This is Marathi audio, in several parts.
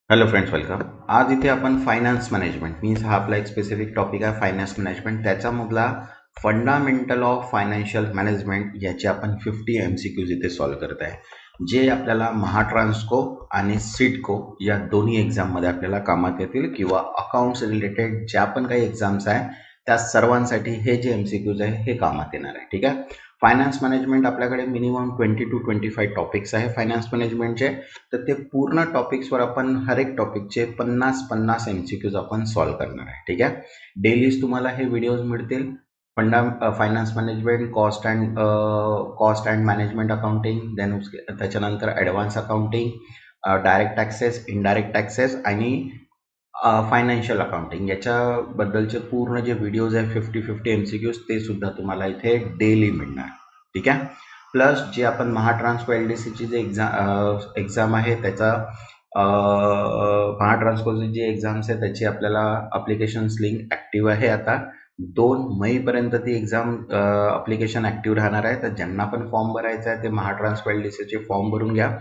Hello friends, welcome. आज इथे आपण फायनान्स मॅनेजमेंट मीन्स हा आपला एक स्पेसिफिक टॉपिक आहे फायनान्स मॅनेजमेंट. त्याच्यामधला फंडामेंटल ऑफ फायनान्शियल मॅनेजमेंट याचे आपण 50 MCQज इथे सॉल्व्ह करत आहे, जे आपल्याला महाट्रान्सको आणि सिडको या दोन्ही एक्झाममध्ये आपल्याला कामात येतील किंवा अकाउंट्स रिलेटेड ज्या पण काही एक्झाम्स आहे त्या सर्वांसाठी हे जे MCQज आहे हे कामात येणार आहे. ठीक आहे. फायनान्स मॅनेजमेंट आपल्याकडे मिनिमम 20 to 25 टॉपिक्स आहे फायनान्स मॅनेजमेंटचे. तर ते पूर्ण टॉपिक्सवर आपण हर एक टॉपिकचे 50 MCQज आपण सॉल्व्ह करणार आहे. ठीक आहे. डेलीज तुम्हाला हे व्हिडिओज मिळतील. Finance management, cost and management accounting, then त्याच्यानंतर advance accounting, direct taxes, indirect taxes आणि फायनान्शियल अकाउंटिंग याच्याबद्दलचे पूर्ण जे व्हिडिओज आहे 50 MCQज ते सुद्धा तुम्हाला इथे डेली मिळणार. ठीक आहे. प्लस जे आपण महाट्रान्सको LDCची जे एक्झाम आहे त्याचा महाट्रान्सकोची जी एक्झाम्स आहे त्याची आपल्याला अप्लिकेशन्स लिंक ॲक्टिव्ह आहे. आता 2 मेपर्यंत ती एक्झाम अप्लिकेशन ॲक्टिव्ह राहणार आहे. तर ज्यांना पण फॉर्म भरायचा आहे ते महाट्रान्सको LDCचे फॉर्म भरून घ्या.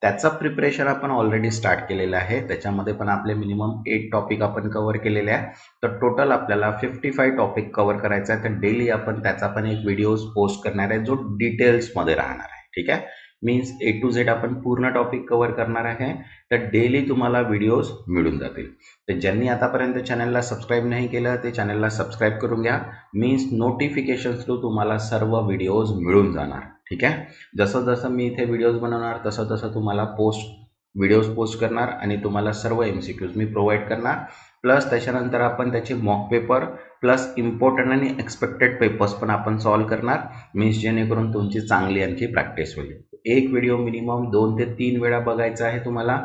त्याचं प्रिपरेशन आपण ऑलरेडी स्टार्ट केलेलं आहे. त्याच्यामध्ये पण आपले मिनिमम 8 टॉपिक आपण कव्हर केलेले आहे. तर टोटल आपल्याला 55 टॉपिक कव्हर करायचा आहे. तर डेली आपण त्याचा पण एक व्हिडिओज पोस्ट करणार आहे जो डिटेल्समध्ये राहणार आहे. ठीक आहे. मीन्स A to Z आपण पूर्ण टॉपिक कव्हर करणार आहे. तर डेली तुम्हाला व्हिडिओज मिळून जातील. तर ज्यांनी आतापर्यंत चॅनलला सबस्क्राईब नाही केलं ते चॅनलला सबस्क्राईब करून घ्या. मीन्स नोटिफिकेशन्स थ्रू तुम्हाला सर्व व्हिडिओज मिळून जाणार. ठीक आहे. जसं जसं मी इथे व्हिडिओज बनवणार तसं तसं तुम्हाला व्हिडिओज पोस्ट करणार आणि तुम्हाला सर्व MCQज मी प्रोव्हाइड करणार. प्लस त्याच्यानंतर आपण त्याचे मॉक पेपर प्लस इम्पॉर्टंट आणि एक्सपेक्टेड पेपर्स पण आपण सॉल्व्ह करणार. मीन्स जेणेकरून तुमची चांगली आणखी प्रॅक्टिस होईल. एक व्हिडिओ मिनिमम 2 ते 3 वेळा बघायचा आहे तुम्हाला.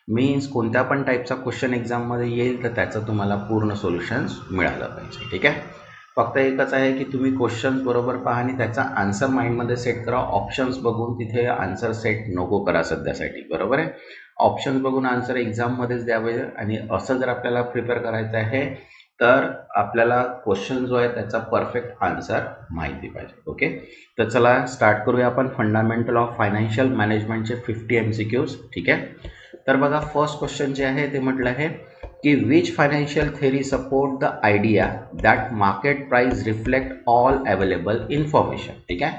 मीन्स कोणत्या पण टाईपचा क्वेश्चन एक्झाममध्ये येईल तर त्याचं तुम्हाला पूर्ण सोल्युशन्स मिळालं पाहिजे. ठीक आहे. फक्त एकच आहे की तुम्ही क्वेश्चन्स बरोबर पहा आणि त्याचा आन्सर माइंडमध्ये सेट करा. ऑप्शन्स बघून तिथे आन्सर सेट नको करा सध्यासाठी. बरोबर आहे. ऑप्शन्स बघून आन्सर एक्झाममध्येच द्यावे. आणि असं जर आपल्याला प्रिपेअर करायचं आहे तर आपल्याला क्वेश्चन जो आहे त्याचा परफेक्ट आन्सर माहिती पाहिजे. ओके. तर चला स्टार्ट करूया आपण फंडामेंटल ऑफ फायनान्शियल मॅनेजमेंटचे 50 MCQज. ठीक आहे. तर बघा, फर्स्ट क्वेश्चन जे आहे ते म्हटलं आहे की which financial theory support the idea that market price reflect all available information. ठीक आहे.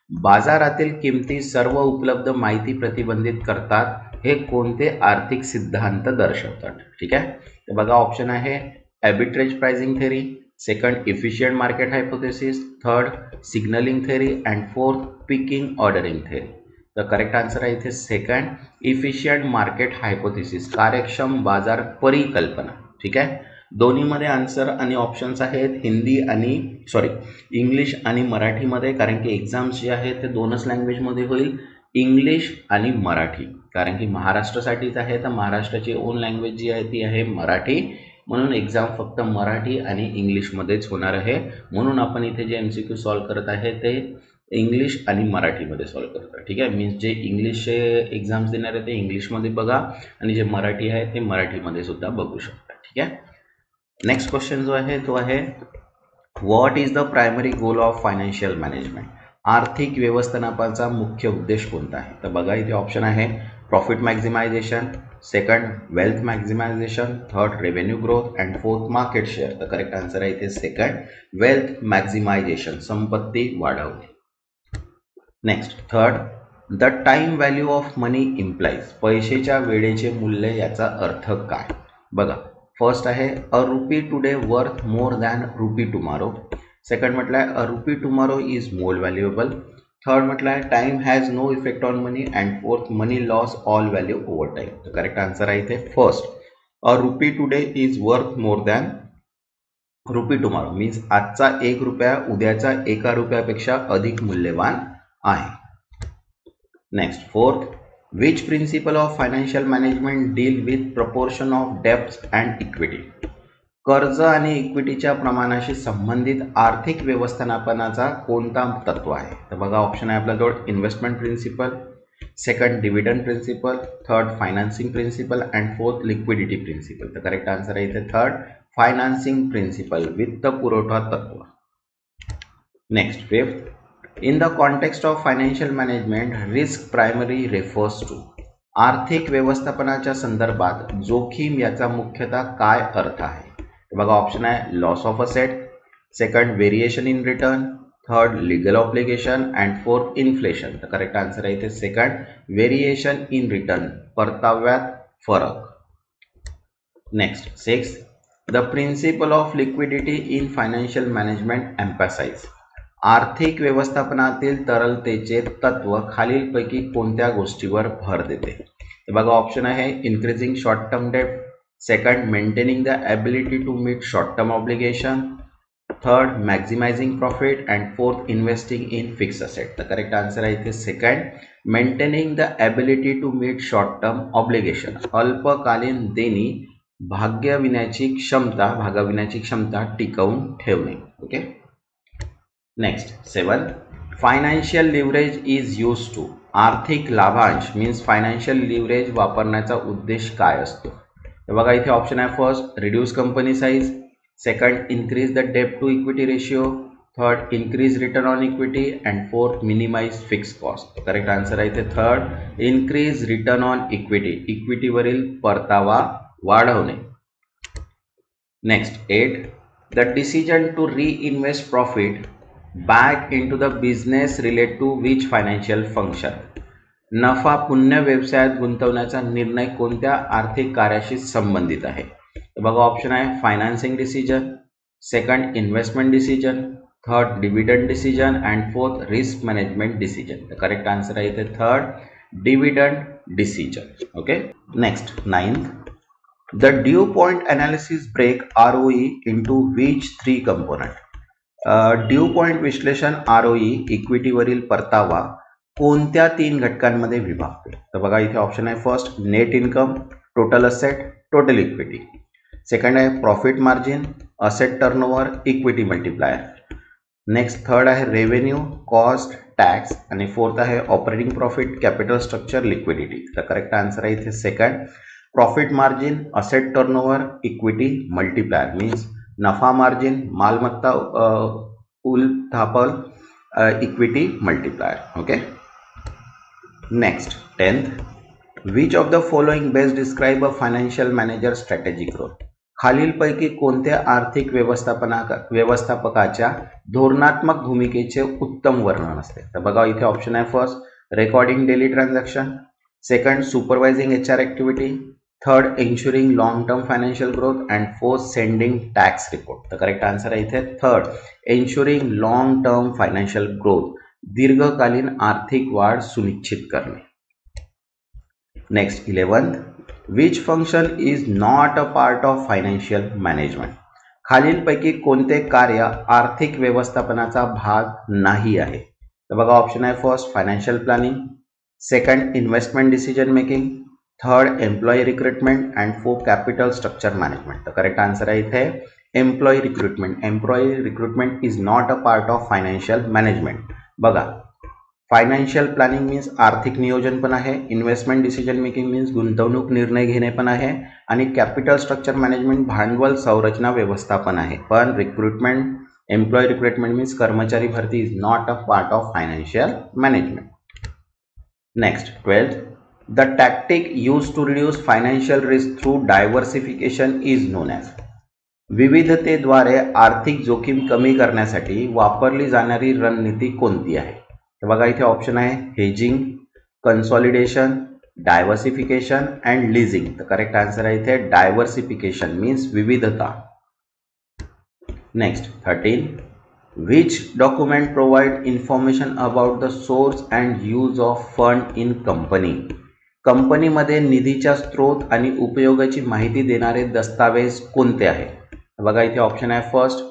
बाजारातील किमती सर्व उपलब्ध माहिती प्रतिबंधित करतात हे कोणते आर्थिक सिद्धांत दर्शवतात. ठीक आहे. तर बघा, ऑप्शन आहे arbitrage pricing theory, second efficient market hypothesis, third signalling theory and fourth picking ordering theory. तर करेक्ट आन्सर आहे इथे सेकंड इफिशियंट मार्केट हायपोथेसिस, कार्यक्षम बाजार परिकल्पना. ठीक आहे. दोन्हीमध्ये आन्सर आणि ऑप्शन्स आहेत इंग्लिश आणि मराठीमध्ये, कारण की एक्झाम्स जे आहेत ते दोनच लँग्वेजमध्ये होईल, इंग्लिश आणि मराठी. कारण की महाराष्ट्रासाठीच आहे तर महाराष्ट्राची ओन लँग्वेज जी आहे ती आहे मराठी. म्हणून एक्झाम फक्त मराठी आणि इंग्लिशमध्येच होणार आहे. म्हणून आपण इथे जे MCQ सॉल्व्ह करत आहे ते इंग्लिश आणि मराठीमध्ये सॉल्व्ह करतो. ठीक आहे. मीन्स जे इंग्लिशचे एक्झाम्स देणार आहे ते इंग्लिशमध्ये बघा आणि जे मराठी आहे ते मराठीमध्ये सुद्धा बघू शकता. ठीक आहे. नेक्स्ट क्वेश्चन जो आहे तो आहे what is the primary goal of financial management. आर्थिक व्यवस्थापनाचा मुख्य उद्देश कोणता आहे. तर बघा, इथे ऑप्शन आहे profit maximisation, second wealth maximisation, third revenue growth and fourth market share. तर करेक्ट आन्सर आहे इथे सेकंड वेल्थ मॅक्झिमायझेशन, संपत्ती वाढवणे. Next, third, the time value of money implies, पैशाच्या वेळेचे मूल्य याचा अर्थ काय. बघा, फर्स्ट आहे a rupee today worth more than rupee tomorrow. Second म्हटलं आहे a rupee tomorrow is more valuable. Third म्हटलं आहे time has no effect on money and fourth money loss all value over time. तर करेक्ट आन्सर आहे इथे first a rupee today is worth more than rupee tomorrow. Means आजचा 1 रुपया उद्याचा 1 रुपयापेक्षा अधिक मूल्यवान आहे. Next, fourth, which principle of financial management deal with proportion of डेप्ट अँड इक्विटी. कर्ज आणि इक्विटीच्या प्रमाणाशी संबंधित आर्थिक व्यवस्थापनाचा कोणता तत्व आहे. तर बघा, ऑप्शन आहे आपल्याजवळ investment principle, second dividend principle, third financing principle and fourth liquidity principle. तर करेक्ट आन्सर आहे इथे थर्ड फायनान्सिंग प्रिन्सिपल, वित्त पुरवठा तत्व. Next, fifth, in the context of financial management, risk primarily refers to. आर्थिक व्यवस्थापनाच्या संदर्भात जोखीम याचा मुख्यतः काय अर्थ आहे? तर बघा ऑप्शन आहे loss of asset, second variation in return, third legal obligation and fourth inflation. तर करेक्ट आन्सर आहे इथे सेकंड व्हेरिएशन इन रिटर्न, परताव्यात फरक. Next 6. The principle of liquidity in financial management emphasize. आर्थिक व्यवस्थापनातील तरलतेचे तत्व खालीलपैकी कोणत्या गोष्टीवर भर देते? तर बघा ऑप्शन आहे increasing short term debt, second maintaining the ability to meet short term obligation, third maximising profit and fourth investing in fix asset. तर करेक्ट आन्सर आहे इथे second maintaining the ability to meet short term obligation. अल्पकालीन देणी भागविण्याची क्षमता टिकवून ठेवणे. Okay. Next 7. Financial leverage is use to. आर्थिक लाभांश मीन्स फायनान्शियल लिव्हरेज वापरण्याचा उद्देश काय असतो? तर बघा इथे ऑप्शन आहे first reduce company size, second increase the debt to equity ratio, third increase return on equity and fourth minimise fix cost. Correct answer आहे इथे third increase return on equity, इक्विटीवरील परतावा वाढवणे. Next 8. The decision to reinvest profit back into the business relate to which financial function. नफा पुन्हा व्यवसायात गुंतवण्याचा निर्णय कोणत्या आर्थिक कार्याशी संबंधित आहे? तर बघा ऑप्शन आहे financing decision, second investment decision, third dividend decision and fourth risk management decision. तर करेक्ट आन्सर आहे इथे third dividend decision. Okay. Next 9th. The DuPont analysis break ROE into which 3 component. DuPont विश्लेषण ROE इक्विटीवरील परतावा कोणत्या 3 घटकांमध्ये विभागते? तर बघा इथे ऑप्शन आहे first net income, total asset, total equity, second आहे profit margin, asset turnover, equity multiplier, next third आहे रेव्हेन्यू, कॉस्ट, टॅक्स आणि फोर्थ आहे operating profit, capital structure, liquidity. तर करेक्ट आन्सर आहे इथे second profit margin, asset turnover, equity multiplier means नफा मार्जिन, मालमत्ता उलथापल, equity multiplier. Okay. Next 10th. Which of the following best describe a financial manager strategic role. खालीलपैकी कोणत्या आर्थिक व्यवस्थापकाच्या धोरणात्मक भूमिकेचे उत्तम वर्णन असते? तर बघा इथे ऑप्शन आहे first recording daily transaction, second supervising HR activity, third ensuring long term financial growth and fourth sending tax report. तर करेक्ट आन्सर आहे इथे third ensuring long term financial growth, दीर्घकालीन आर्थिक वाढ सुनिश्चित करणे. Next 11th. Which function is not a part of financial management. खालीलपैकी कोणते कार्य आर्थिक व्यवस्थापनाचा भाग नाही आहे? तर बघा ऑप्शन आहे first financial planning, second investment decision making, third employee recruitment and fourth capital structure management. तर करेक्ट आन्सर आहे इथे employee recruitment. Employee recruitment is not a part of financial management. बघा फायनान्शियल प्लॅनिंग मीन्स आर्थिक नियोजन पण आहे, इन्व्हेस्टमेंट डिसिजन मेकिंग मीन्स गुंतवणूक निर्णय घेणे पण आहे आणि कॅपिटल स्ट्रक्चर मॅनेजमेंट भांडवल संरचना व्यवस्थापन आहे. पण रिक्रुटमेंट एम्प्लॉई रिक्रुटमेंट मीन्स कर्मचारी भरती is not a part of financial management. Next 12th. The tactic used to reduce financial risk through diversification is known as. विविधतेद्वारे आर्थिक जोखीम कमी करण्यासाठी वापरली जाणारी रणनीती कोणती आहे? तर बघा इथे ऑप्शन आहे hedging, consolidation, diversification and leasing. तर करेक्ट आन्सर आहे इथे डायव्हर्सिफिकेशन मीन्स विविधता. नेक्स्ट 13. Which document provide information about the source and use of fund in company. कंपनीमध्ये निधीच्या स्रोत आणि उपयोगाची माहिती देणारे दस्तावेज कोणते आहे? बघा इथे ऑप्शन आहे first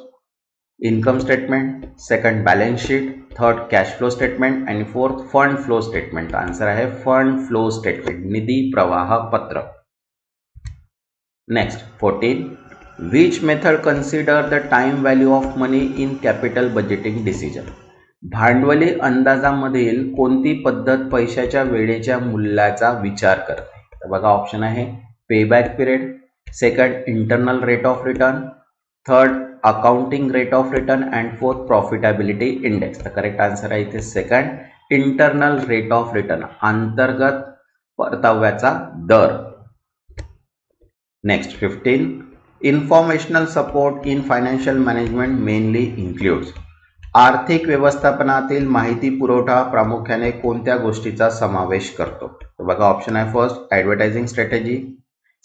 income statement, second balance sheet, third cash flow statement आणि fourth fund flow statement. Answer आहे फंड फ्लो स्टेटमेंट, निधी प्रवाह पत्र. Next 14. Which method consider the time value of money in capital budgeting decision. भांडवली अंदाजामधील कोणती पद्धत पैशाच्या वेळेच्या मूल्याचा विचार करते? तर बघा ऑप्शन आहे payback period, second internal rate of return, third accounting rate of return and fourth profitability index. तर करेक्ट आन्सर आहे इथे second internal rate of return, अंतर्गत परताव्याचा दर. Next 15. Informational support in financial management mainly includes. आर्थिक व्यवस्थापनातील माहिती पुरवठा प्रामुख्याने कोणत्या गोष्टीचा समावेश करतो? तर बघा ऑप्शन आहे first advertising strategy,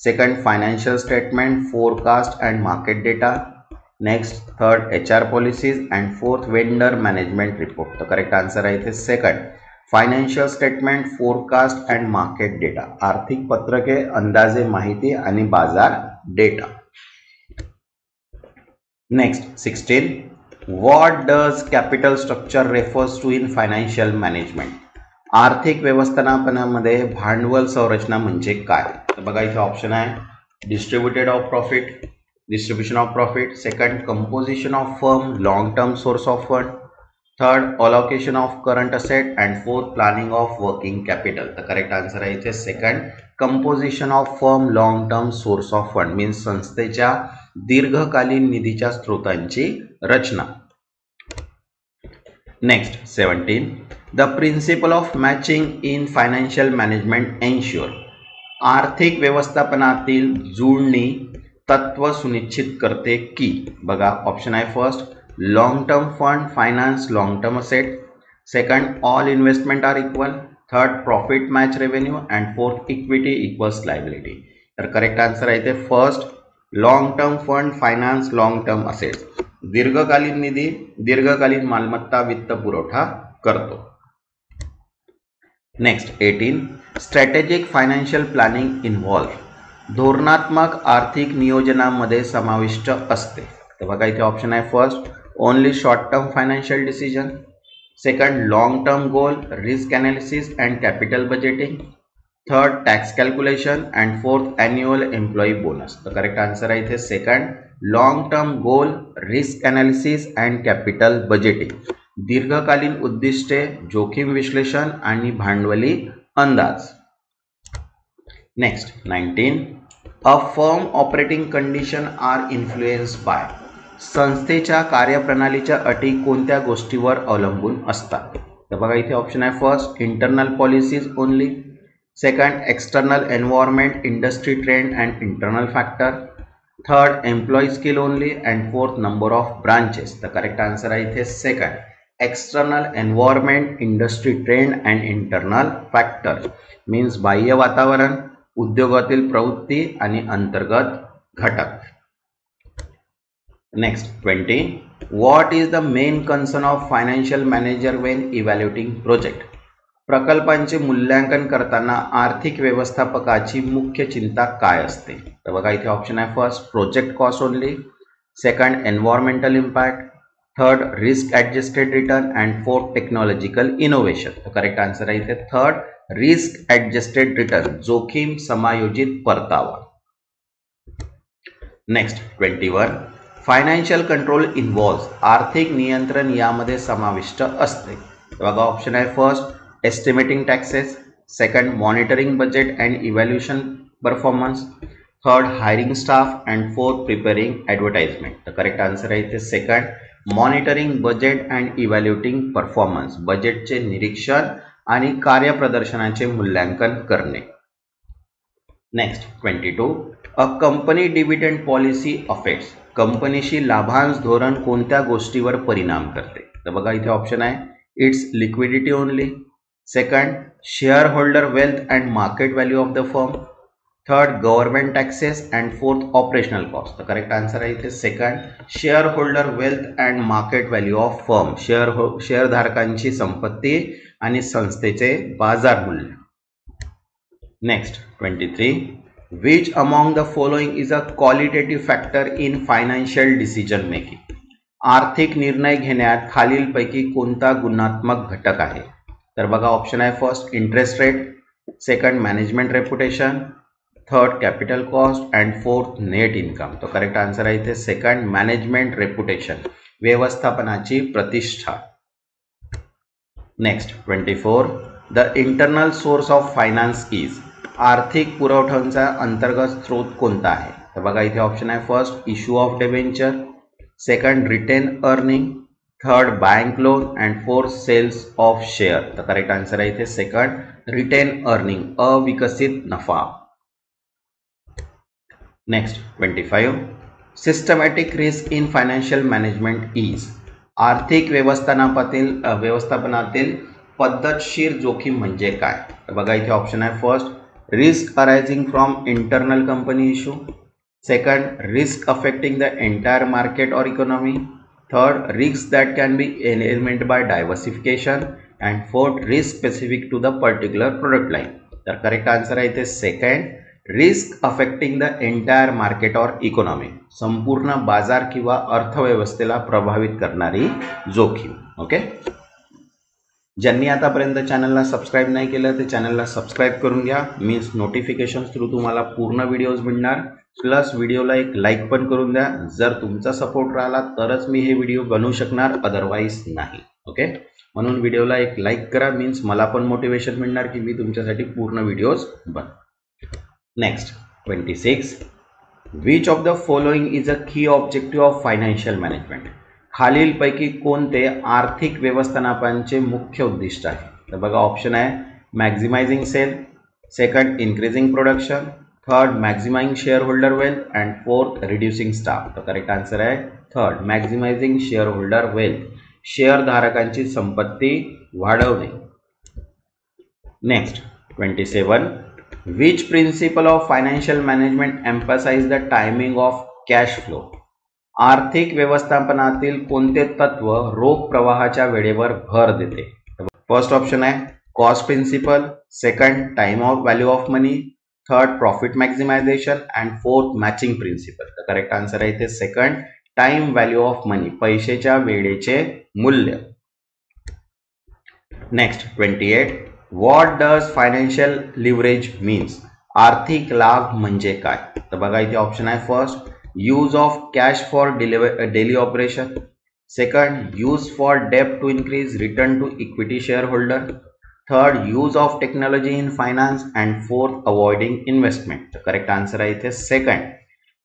second financial statement, forecast and market data, next third HR policies and fourth vendor management report. तर करेक्ट आन्सर आहे इथे second financial statement, forecast and market data. आर्थिक पत्रके, अंदाजे माहिती आणि बाजार data. Next 16. What does capital structure refers to in financial management. आर्थिक व्यवस्थापनामध्ये भांडवल संरचना म्हणजे काय? तर बघा इथे ऑप्शन आहे distributed of profit, distribution of profit, second composition of firm, long term source of fund, third allocation of current asset and fourth planning of working capital. तर करेक्ट आन्सर आहे इथे second composition of firm, long term source of fund means संस्थेच्या दीर्घकालीन निधीच्या स्रोतांची रचना. Next 17. The principle of matching in financial management ensure. आर्थिक व्यवस्थापनातील जुळणी तत्व सुनिश्चित करते की. बघा ऑप्शन आहे first long term fund finance long term asset, second all investment are equal, third profit match revenue and fourth equity equals liability. तर करेक्ट आन्सर आहे इथे first long term fund finance long term assets. दीर्घकालीन निधी दीर्घकालीन मालमत्ता वित्त पुरवठा करतो. Next 18. Strategic financial planning involve. धोरणात्मक आर्थिक नियोजनामध्ये समाविष्ट असते. तर बघा इथे ऑप्शन आहे first only short term financial decision, second long term goal, risk analysis and capital budgeting, third tax calculation and fourth annual employee bonus. तर करेक्ट आन्सर आहे इथे second long term goal, risk analysis and capital budgeting. दीर्घकालीन उद्दिष्टे, जोखीम विश्लेषण आणि भांडवली अंदाज. Next 19. A firm operating condition are influenced by. संस्थेच्या कार्यप्रणालीच्या अटी कोणत्या गोष्टीवर अवलंबून असतात? तर बघा इथे ऑप्शन आहे first internal policies only, second external environment, industry trend and internal factor, third employee skill only and fourth number of branches. तर करेक्ट आन्सर आहे इथे second external environment, industry trend and internal factor means बाह्य वातावरण, उद्योगातील प्रवृत्ती आणि अंतर्गत घटक. Next 20. What is the main concern of financial manager Wien evaluating project. प्रकल्पांचे मूल्यांकन करताना आर्थिक व्यवस्थापकाची मुख्य चिंता काय असते? तर बघा इथे ऑप्शन आहे first project cost only, second environmental impact, third risk adjusted return and fourth technological innovation. तर करेक्ट आन्सर आहे इथे थर्ड रिस्क ॲडजस्टेड रिटर्न, जोखीम समायोजित परतावा. नेक्स्ट 21. Financial control involves. आर्थिक नियंत्रण यामध्ये समाविष्ट असते. बघा ऑप्शन आहे first estimating taxes, second monitoring budget and evaluation performance, third hiring staff and fourth preparing advertisement. तर करेक्ट आन्सर आहे इथे second monitoring budget and evaluating performance. बजेटचे निरीक्षण आणि कार्यप्रदर्शनाचे मूल्यांकन करणे. Next 22. A company dividend policy affects. कंपनीशी लाभांश धोरण कोणत्या गोष्टीवर परिणाम करते? तर बघा इथे ऑप्शन आहे it's liquidity only, second share holder wealth and market value of the firm, third government taxes and fourth operational cost. तर करेक्ट आन्सर आहे इथे second share holder wealth and market value of firm. शेअरधारकांची संपत्ती आणि संस्थेचे बाजार मूल्य. Next 23. Which among the following is a qualitative factor in financial decision making? आर्थिक निर्णय घेण्यात खालीलपैकी कोणता गुणात्मक घटक आहे? तर बघा ऑप्शन आहे first interest rate, second management reputation, third capital cost and fourth net income. तो करेक्ट आन्सर आहे इथे सेकंड मॅनेजमेंट रेप्युटेशन, व्यवस्थापनाची प्रतिष्ठा. Next 24. The internal source of finance is. आर्थिक पुरवठ्यांचा अंतर्गत स्रोत कोणता आहे? तर बघा इथे ऑप्शन आहे first issue of debenture, second retain earning, third bank loan and fourth sales of share. तर करेक्ट आन्सर आहे इथे सेकंड रिटेन अर्निंग, अविकसित नफा. Next 25. Systematic risk in financial management is. आर्थिक व्यवस्थापनातील पद्धतशीर जोखीम म्हणजे काय. तर बघा इथे ऑप्शन आहे. First risk arising from internal company issue. Second risk affecting the entire market और economy. Third risk that can be eliminate by diversification. And fourth risk specific to the particular product line. तर करेक्ट आन्सर आहे इथे second risk affecting the entire market और इकॉनॉमी. संपूर्ण बाजार किंवा अर्थव्यवस्थेला प्रभावित करणारी जोखीम. ओके. ज्यांनी आतापर्यंत चॅनलला सबस्क्राईब नाही केलं ते चॅनलला सबस्क्राईब करून घ्या. मीन्स नोटिफिकेशन थ्रू तुम्हाला पूर्ण व्हिडिओज मिळणार. प्लस व्हिडिओला एक लाईक पण करून द्या. जर तुमचा सपोर्ट राहिला तरच मी हे व्हिडिओ बनवू शकणार, अदरवाईज नाही. ओके. म्हणून व्हिडिओला एक लाईक करा. मीन्स मला पण मोटिवेशन मिळणार की मी तुमच्यासाठी पूर्ण व्हिडिओज बनवू. Next 26. Which of the following is a की ऑब्जेक्टिव्ह ऑफ फायनान्शियल मॅनेजमेंट. खालीलपैकी कोणते आर्थिक व्यवस्थापनाचे मुख्य उद्दिष्ट आहे. तर बघा ऑप्शन आहे. Maximising sale. Second increasing production. Third maximising share holder wealth. And fourth reducing staff. तर करेक्ट आन्सर आहे third maximising share holder wealth. शेअरधारकांची संपत्ती वाढवणे. Next 27. Which principle of financial management emphasize the timing of cash flow. आर्थिक व्यवस्थापनातील कोणते तत्व रोख प्रवाहाच्या वेळेवर भर देते. फर्स्ट ऑप्शन आहे cost principle. Second time of value of money. Third profit maximisation. And fourth matching principle. तर करेक्ट आन्सर आहे इथे second time value of money, पैशाच्या वेळेचे मूल्य. Next 28. What does financial leverage means. आर्थिक लाभ म्हणजे काय. तर बघा इथे ऑप्शन आहे. First use of cash for daily operation. Second use for डेब्ट to increase return to equity share holder. Third use of technology in finance. And fourth avoiding investment. तर करेक्ट आन्सर आहे इथे सेकंड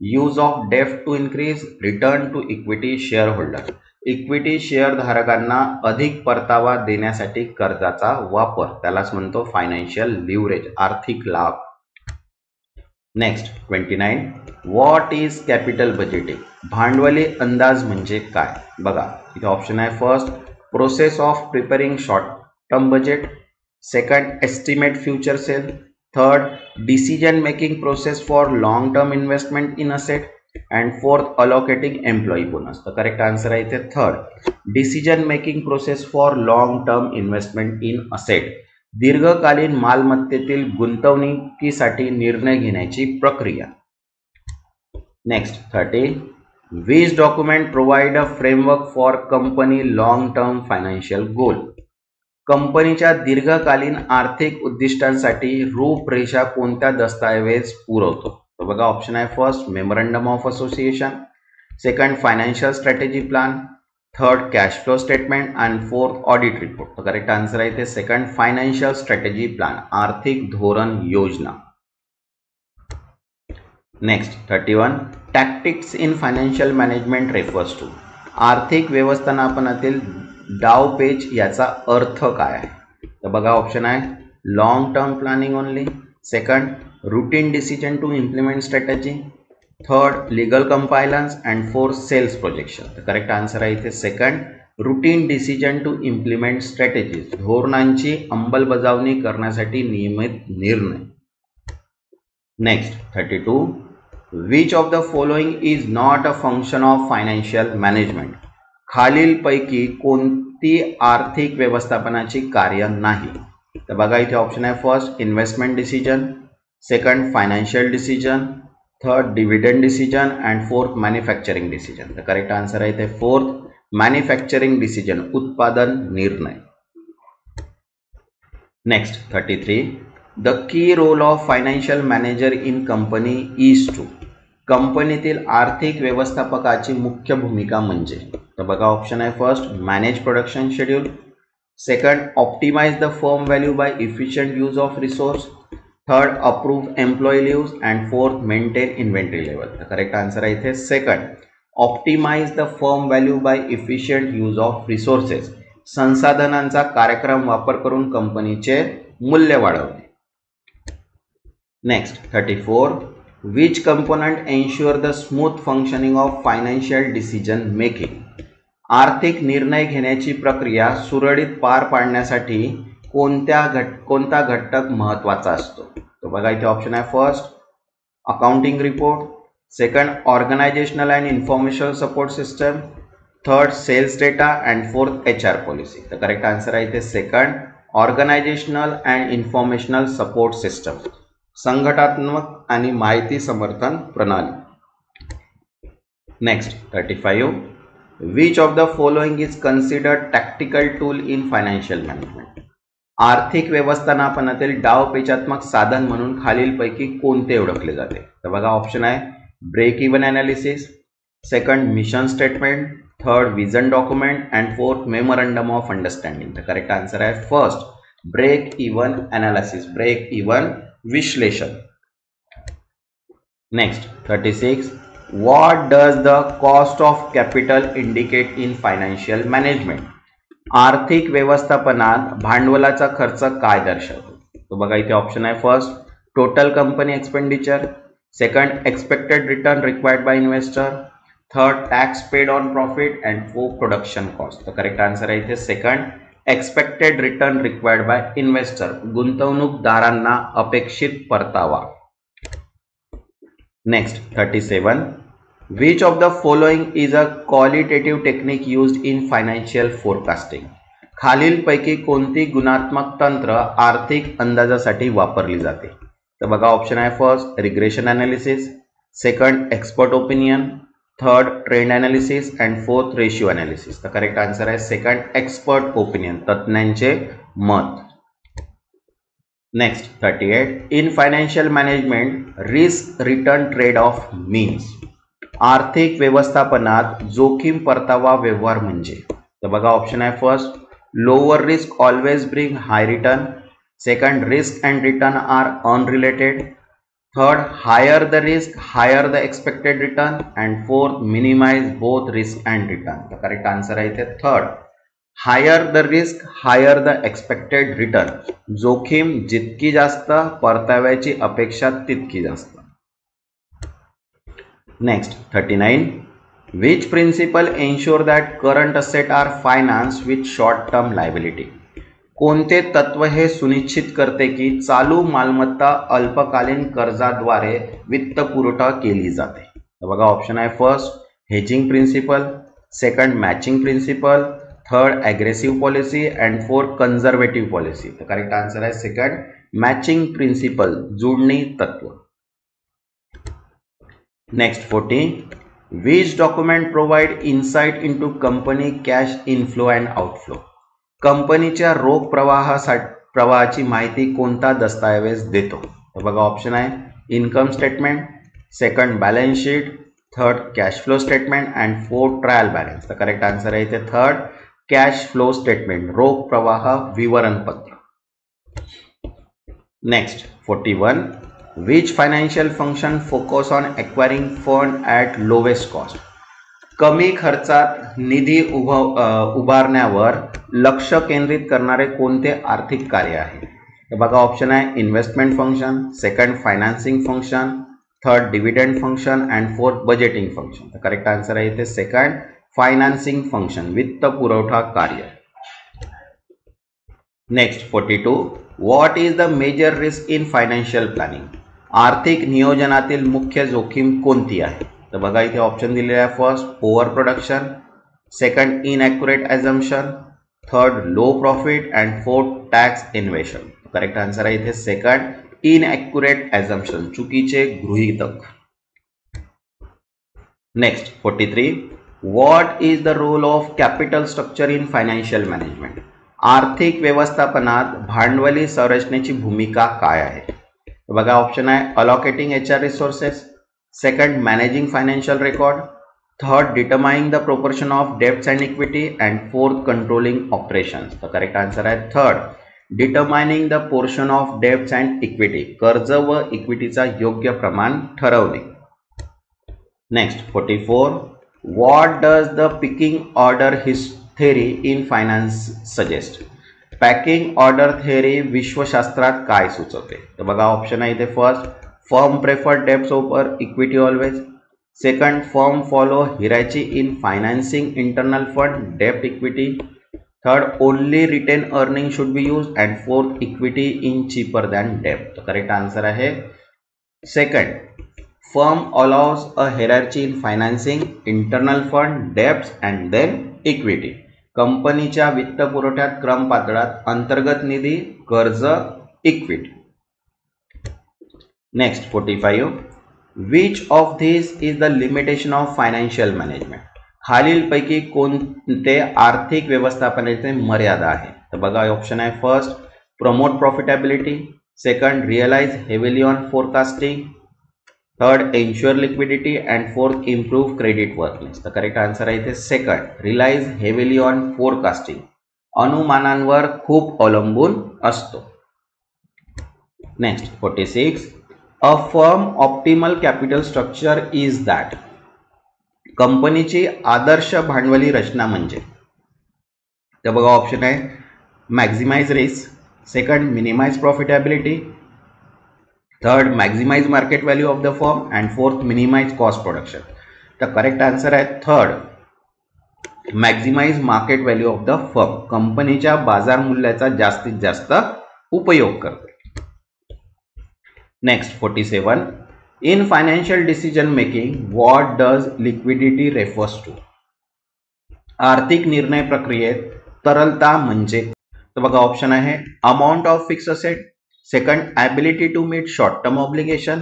यूज ऑफ डेब्ट to increase return to equity share holder. Equity शेअरधारकांना अधिक परतावा देण्यासाठी कर्जाचा वापर, त्यालाच म्हणतो फायनान्शियल लिव्हरेज, आर्थिक लाभ. Next 29. What is capital budgeting. भांडवली अंदाज म्हणजे काय. बघा इथे ऑप्शन आहे. First process of preparing short term budget. Second estimate future sale. Third decision making process for long term investment in asset. And fourth allocating employee bonus. तर करेक्ट आन्सर आहे इथे third decision making process for long term investment in asset. दीर्घकालीन मालमत्तेतील गुंतवणुकीसाठी निर्णय घेण्याची प्रक्रिया. Next 30. Which document provide a framework for company long term financial goal. कंपनीच्या दीर्घकालीन आर्थिक उद्दिष्टांसाठी रूपरेषा कोणत्या दस्तऐवज पुरवतो. तर बघा ऑप्शन आहे. First memorandum of association. Second financial strategy plan. Third cash flow statement. And fourth audit report. तर करेक्ट आन्सर आहे इथे सेकंड फायनान्शियल स्ट्रॅटेजी प्लॅन, आर्थिक धोरण योजना. Next 31. Tactics in financial management refers to. आर्थिक व्यवस्थापनातील डावपेच याचा अर्थ काय आहे. तर बघा ऑप्शन आहे. Long term planning only. Second routine decision to implement strategy. Third legal compliance. And fourth sales projection. तर करेक्ट आन्सर आहे इथे second routine decision to implement strategies, धोरणांची अंमलबजावणी करण्यासाठी नियमित निर्णय. Next 32. Which of the following is not a function of financial management. खालीलपैकी कोणती आर्थिक व्यवस्थापनाची कार्य नाही. तर बघा इथे ऑप्शन आहे. First investment decision. Second financial decision. Third dividend decision. And fourth manufacturing decision. तर करेक्ट आन्सर आहे इथे फोर्थ मॅन्युफॅक्चरिंग डिसिजन, उत्पादन निर्णय. Next 33. The key role of financial manager in company is to. कंपनीतील आर्थिक व्यवस्थापकाची मुख्य भूमिका म्हणजे. तर बघा ऑप्शन आहे. First manage production schedule. Second optimize the firm value by efficient use of resource. Third approve employee leaves. And fourth maintain inventory level. तर करेक्ट आन्सर आहे इथे second optimize the firm value by efficient use of resources. संसाधनांचा कार्यक्रम वापर करून कंपनीचे मूल्य वाढवणे. Next 34. Which component ensure the smooth functioning of financial decision making. आर्थिक निर्णय घेण्याची प्रक्रिया सुरळीत पार पाडण्यासाठी कोणता घटक महत्त्वाचा असतो. तो बघा इथे ऑप्शन आहे. First accounting report, second organizational and information support system, third sales data and fourth HR policy. तर करेक्ट आन्सर आहे इथे second organizational and informational support system, संघटनात्मक आणि माहिती समर्थन प्रणाली. Next 35. Which of the following is considered tactical tool in financial management. आर्थिक व्यवस्थापनातील डावपेचात्मक साधन म्हणून खालीलपैकी कोणते ओळखले जाते. तर बघा ऑप्शन आहे. Break even analysis, second mission statement, third vision document and fourth memorandum of understanding. तर करेक्ट आन्सर आहे first break even analysis, break even विश्लेषण. Next 36. What does the cost of capital indicate in financial management. आर्थिक व्यवस्थापनात भांडवलाचा खर्च काय दर्शवतो. तो बघा इथे ऑप्शन आहे. First total company expenditure, second expected return required by investor, third tax paid on profit and fourth production cost. तर करेक्ट आन्सर आहे इथे second expected return required by investor, गुंतवणूकदारांना अपेक्षित परतावा. Next 37. Which of the following is a qualitative technique used in financial forecasting. खालीलपैकी कोणती गुणात्मक तंत्र आर्थिक अंदाजासाठी वापरली जाते. तर बघा ऑप्शन आहे. First regression analysis, second expert opinion, third trend analysis and fourth ratio analysis. तर करेक्ट आन्सर आहे सेकंड एक्सपर्ट ओपिनियन, तज्ज्ञांचे मत. Next 38. In financial management risk return trade off means. आर्थिक व्यवस्थापनात जोखीम परतावा व्यवहार म्हणजे. तर बघा ऑप्शन आहे. First lower risk always bring high return, second risk and return are unrelated, third higher the risk higher the expected return and fourth minimize both risk and return. तर करेक्ट आन्सर आहे इथे third higher the risk higher the expected return. जोखीम जितकी जास्त परताव्याची अपेक्षा तितकी जास्त. Next 39. Which principle ensure that current asset are finance with short term liability. कोणते तत्व हे सुनिश्चित करते की चालू मालमत्ता अल्पकालीन कर्जाद्वारे वित्तपुरवठा केली जाते. तर बघा ऑप्शन आहे. First hedging principle, second matching principle, third aggressive policy and fourth conservative policy. तर करेक्ट आन्सर आहे सेकंड मॅचिंग प्रिन्सिपल, जोडणी तत्व. Next 40. Which document provide insight into company cash inflow and outflow. कंपनीच्या रोख प्रवाहाची माहिती कोणता दस्तऐवज देतो. तर बघा ऑप्शन आहे. Income statement, second balance sheet, third cash flow statement and fourth trial balance. तर करेक्ट आन्सर आहे इथे थर्ड कॅश फ्लो स्टेटमेंट, रोख प्रवाह विवरणपत्र. Next 41. Which financial function focus on acquiring fund at lowest cost. कमी खर्चात निधी उभारण्यावर लक्ष केंद्रित करणारे कोणते आर्थिक कार्य आहे. तर बघा ऑप्शन आहे. Investment function, second financing function, third dividend function and fourth budgeting function. तर करेक्ट आन्सर आहे इथे सेकंड फायनान्सिंग फंक्शन, वित्त पुरवठा कार्य. Next 42. What is the major risk in financial planning. आर्थिक नियोजनातील मुख्य जोखीम कोणती आहे. तर बघा इथे ऑप्शन दिलेले आहे. First over production, second inaccurate assumption, third low profit and fourth tax evasion. Correct answer आहे इथे सेकंड इनॲक्युरेट ॲझम्पशन, चुकीचे गृहीतक. Next 43. What is the role of capital structure in financial management. आर्थिक व्यवस्थापनात भांडवली संरचनेची भूमिका काय आहे. बघा ऑप्शन आहे. अलॉकेटिंग HR resources, second managing financial record, third determining the proportion of debts and equity and fourth controlling operations. तर करेक्ट आन्सर आहे third determining the portion of debts and equity, कर्ज व इक्विटीचा योग्य प्रमाण ठरवणे. Next 44. What does the pecking order theory in finance suggest? Packing order theory विश्वशास्त्रात काय सुचवते? तर बघा ऑप्शन आहे इथे. First, firm prefer debts over equity always. Second, firm follow hierarchy in financing internal fund डेब्ट equity. Third, only retain earning should be use. And fourth, equity in cheaper than डेब्ट. तर करेक्ट आन्सर आहे second. Firm allows a hierarchy in financing internal fund debts and then equity. कंपनीच्या वित्त पुरवठ्यात क्रम पातळात अंतर्गत निधी, कर्ज, equity. Next 45. Which of this is the limitation of financial management? खालीलपैकी कोणते आर्थिक व्यवस्थापनाचे मर्यादा आहे? तर बघा ऑप्शन आहे. First, promote profitability. Second, realise heavily on forecasting. Third, ensure liquidity. And fourth, improve credit worthiness. तर करेक्ट आन्सर आहे इथे second, relies heavily on forecasting. अनुमानांवर खूप अवलंबून असतो. Next 46. A firm optimal capital structure is that. कंपनीची आदर्श भांडवली रचना म्हणजे? तर बघा ऑप्शन आहे. Maximise risk. Second, minimise profitability. Third, maximise market value of the firm. And fourth, minimise cost production. तर करेक्ट आन्सर आहे third, maximise market value of the firm. कंपनीच्या बाजार मूल्याचा जास्तीत जास्त उपयोग करते. Next 47. In financial decision making what does liquidity refers to? आर्थिक निर्णय प्रक्रियेत तरलता म्हणजे? तर बघा ऑप्शन आहे. Amount of fix asset. Second, ability to meet short term obligation.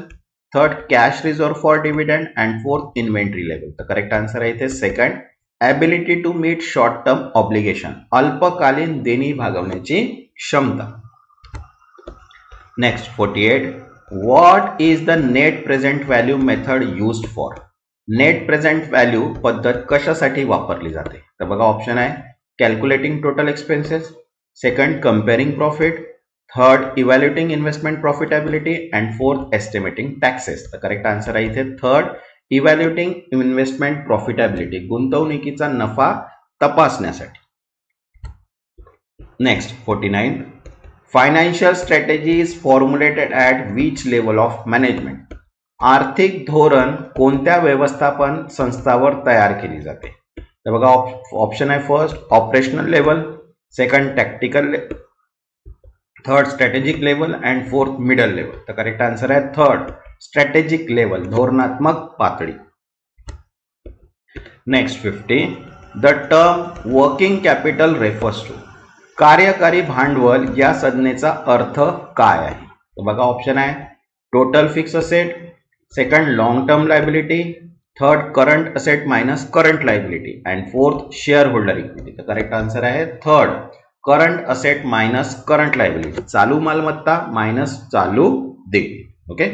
Third, cash reserve for dividend. And fourth, inventory level. तर करेक्ट आन्सर आहे इथे second, ability to meet short term obligation. अल्पकालीन देणी भागवण्याची क्षमता. Next 48. What is the net present value method used for? Net present value पद्धत कशासाठी वापरली जाते? तर बघा ऑप्शन आहे. Calculating total expenses. Second, comparing profit. Third, evaluating investment profitability. And fourth, estimating taxes. तर करेक्ट आन्सर आहे इथे थर्ड, इव्हॅल्युएटिंग इन्व्हेस्टमेंट प्रॉफिटेबिलिटी. गुंतवणुकीचा नफा तपासण्यासाठी. Next 49. Financial strategy is formulated at which level of management? आर्थिक धोरण कोणत्या व्यवस्थापन संस्थावर तयार केली जाते? तर बघा ऑप्शन आहे. First, operational level. Second, tactical. Third, strategic level. And fourth, middle level. तर करेक्ट आन्सर आहे थर्ड, स्ट्रॅटेजिक लेवल, धोरणात्मक पातळी. Next 50. The term working capital refers to? कार्यकारी भांडवल या संज्ञेचा अर्थ काय आहे? तर बघा ऑप्शन आहे. Total fix asset. Second, long term liability. Third, current asset minus current liability. And fourth, share holder equity. तर करेक्ट आन्सर आहे third, current asset minus current liability. चालू मालमत्ता मायनस चालू देणी. ओके,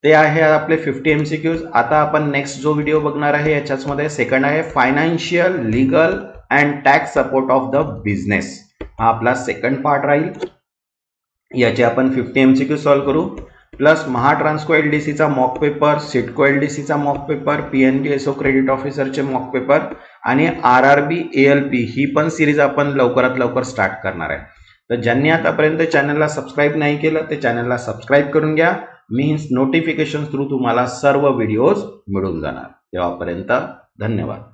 ते आहे आपले 50 MCQs. आता आपण नेक्स्ट जो व्हिडिओ बघणार आहे याच्यामध्ये सेकंड आहे financial, legal and tax support of the business. हा आपला सेकंड पार्ट राहील. याचे आपण 50 MCQ सॉल्व्ह करू. प्लस महाट्रान्सको LDCचा मॉक पेपर, सिडको LDCचा मॉक पेपर, PNBSO क्रेडिट ऑफिसरचे मॉक पेपर आणि RRB ALP ही पण सिरीज आपण लवकरात लवकर स्टार्ट करणार आहे. तर ज्यांनी आतापर्यंत चॅनलला सबस्क्राईब नाही केलं ते चॅनलला सबस्क्राईब करून घ्या. मीन्स नोटिफिकेशन थ्रू तुम्हाला सर्व व्हिडिओज मिळून जाणार. तेव्हापर्यंत धन्यवाद.